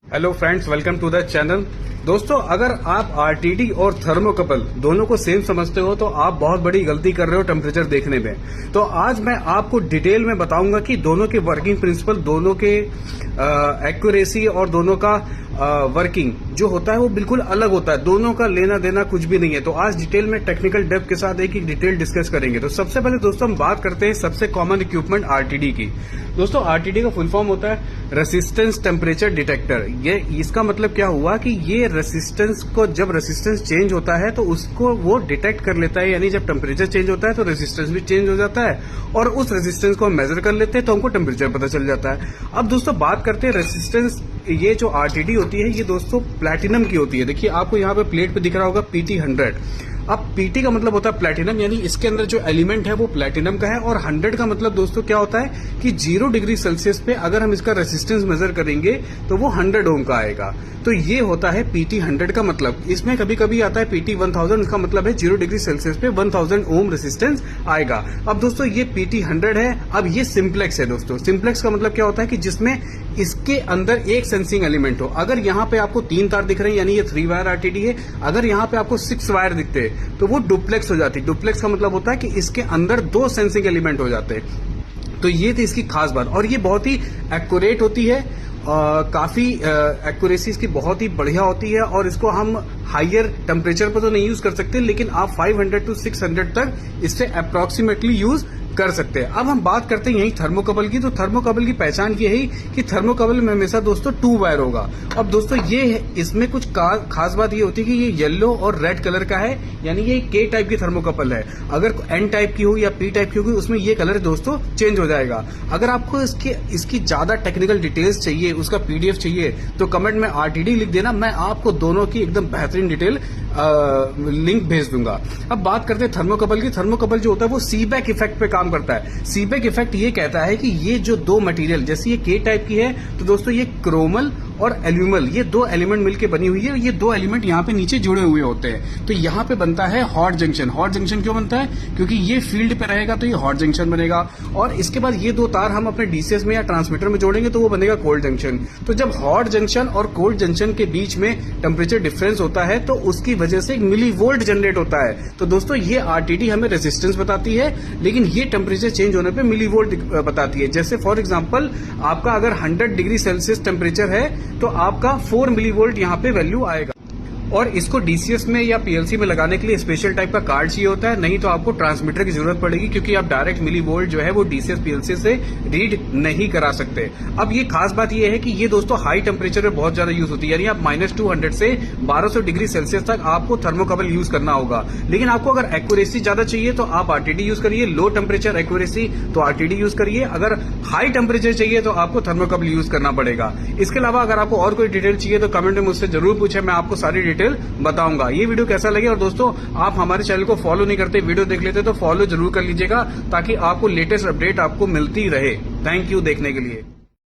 Hello friends, welcome to the channel. दोस्तों, अगर आप आरटीडी और थर्मोकपल दोनों को सेम समझते हो तो आप बहुत बड़ी गलती कर रहे हो टेम्परेचर देखने में। तो आज मैं आपको डिटेल में बताऊंगा कि दोनों के वर्किंग प्रिंसिपल, दोनों के एक्यूरेसी और दोनों का वर्किंग जो होता है वो बिल्कुल अलग होता है। दोनों का लेना देना कुछ भी नहीं है। तो आज डिटेल में टेक्निकल डेप्थ के साथ एक डिटेल डिस्कस करेंगे। तो सबसे पहले दोस्तों हम बात करते हैं सबसे कॉमन इक्विपमेंट आरटीडी की। दोस्तों, आरटीडी का फुल फॉर्म होता है रेसिस्टेंस टेम्परेचर डिटेक्टर। ये इसका मतलब क्या हुआ कि ये रेसिस्टेंस को, जब रेसिस्टेंस चेंज होता है तो उसको वो डिटेक्ट कर लेता है। यानी जब टेम्परेचर चेंज होता है तो रेसिस्टेंस भी चेंज हो जाता है और उस रेसिस्टेंस को हम मेजर कर लेते हैं तो हमको टेम्परेचर पता चल जाता है। अब दोस्तों बात करते हैं रेसिस्टेंस। ये जो आरटीडी होती है ये दोस्तों प्लैटिनम की होती है। देखिए आपको यहाँ पे प्लेट पे दिख रहा होगा PT 100। अब PT का मतलब होता है प्लैटिनम, यानी इसके अंदर जो एलिमेंट है वो प्लैटिनम का है। और 100 का मतलब दोस्तों क्या होता है कि 0 डिग्री सेल्सियस पे अगर हम इसका रेसिस्टेंस मेजर करेंगे तो वो 100 ओम का आएगा। तो ये होता है PT 100 का मतलब। इसमें कभी कभी आता है PT 1000, इसका मतलब है 0 डिग्री सेल्सियस पे 1000 ओम रेसिस्टेंस आएगा। अब दोस्तों ये PT 100 है। अब ये सिंप्लेक्स है दोस्तों। सिंप्लेक्स का मतलब क्या होता है कि जिसमें इसके अंदर एक सेंसिंग एलिमेंट हो। अगर यहाँ पे आपको 3 तार दिख रहे हैं यानी ये 3 वायर आरटीडी है। अगर यहाँ पे आपको 6 वायर दिखते हैं तो वो डुप्लेक्स हो जाती है। डुप्लेक्स का मतलब होता है कि इसके अंदर 2 सेंसिंग एलिमेंट हो जाते हैं। तो ये थी इसकी खास बात। और ये बहुत ही एक्यूरेट होती है, काफी एक्यूरेसी इसकी बहुत ही बढ़िया होती है। और इसको हम हायर टेम्परेचर पर तो नहीं यूज कर सकते, लेकिन आप 500 to 600 तक इससे अप्रोक्सीमेटली यूज कर सकते हैं। अब हम बात करते हैं यही थर्मोकपल की। तो थर्मोकपल की पहचान ये है कि थर्मोकपल में हमेशा दोस्तों 2 वायर होगा। अब दोस्तों ये इसमें कुछ खास बात ये होती है कि ये येलो और रेड कलर का है, यानी ये K टाइप की थर्मोकपल है। अगर N टाइप की हो या P टाइप की होगी उसमें ये कलर दोस्तों चेंज हो जाएगा। अगर आपको इसकी ज्यादा टेक्निकल डिटेल्स चाहिए, उसका PDF चाहिए तो कमेंट में RTD लिख देना, मैं आपको दोनों की एकदम बेहतरीन डिटेल लिंक भेज दूंगा। अब बात करते हैं थर्मोकपल की। थर्मोकपल जो होता है वो सीबैक इफेक्ट पे काम करता है। सीबैक इफेक्ट ये कहता है कि ये जो 2 मटेरियल, जैसे ये K टाइप की है तो दोस्तों ये क्रोमल और एल्यूमल, ये 2 एलिमेंट मिलकर बनी हुई है। ये 2 एलिमेंट यहाँ पे नीचे जुड़े हुए होते हैं। तो यहाँ पे बनता है हॉट जंक्शन। हॉट जंक्शन क्यों बनता है? क्योंकि ये फील्ड पे रहेगा तो ये हॉट जंक्शन बनेगा। और इसके बाद ये 2 तार हम अपने DCS में या ट्रांसमीटर में जोड़ेंगे तो वो बनेगा कोल्ड जंक्शन। तो जब हॉट जंक्शन और कोल्ड जंक्शन के बीच में टेम्परेचर डिफरेंस होता है तो उसकी वजह से एक मिली वोल्ट जनरेट होता है। तो दोस्तों ये आरटीडी हमें रेजिस्टेंस बताती है, लेकिन ये टेम्परेचर चेंज होने पे मिली वोल्ट बताती है। जैसे फॉर एग्जांपल आपका अगर 100 डिग्री सेल्सियस टेम्परेचर है तो आपका 4 मिली वोल्ट यहाँ पे वैल्यू आएगा। और इसको DCS में या PLC में लगाने के लिए स्पेशल टाइप का कार्ड चाहिए होता है, नहीं तो आपको ट्रांसमीटर की जरूरत पड़ेगी, क्योंकि आप डायरेक्ट मिली वोल्ट जो है वो DCS PLC से रीड नहीं करा सकते। अब ये खास बात ये है कि ये दोस्तों हाई टेम्परेचर में बहुत ज्यादा यूज होती है, यानी आप -200 से 1200 डिग्री सेल्सियस तक आपको थर्मोकपल यूज करना होगा। लेकिन आपको अगर एक्यूरेसी ज्यादा चाहिए तो आप RTD यूज करिए, लो टेम्परेचर एक्यूरेसी तो RTD यूज करिए। अगर हाई टेम्परेचर चाहिए तो आपको थर्मोकपल यूज करना पड़ेगा। इसके अलावा अगर आपको और कोई डिटेल चाहिए तो कमेंट में मुझसे जरूर पूछे, मैं आपको सारी डिटेल बताऊंगा। ये वीडियो कैसा लगे, और दोस्तों आप हमारे चैनल को फॉलो नहीं करते, वीडियो देख लेते तो फॉलो जरूर कर लीजिएगा ताकि आपको लेटेस्ट अपडेट आपको मिलती रहे। थैंक यू देखने के लिए।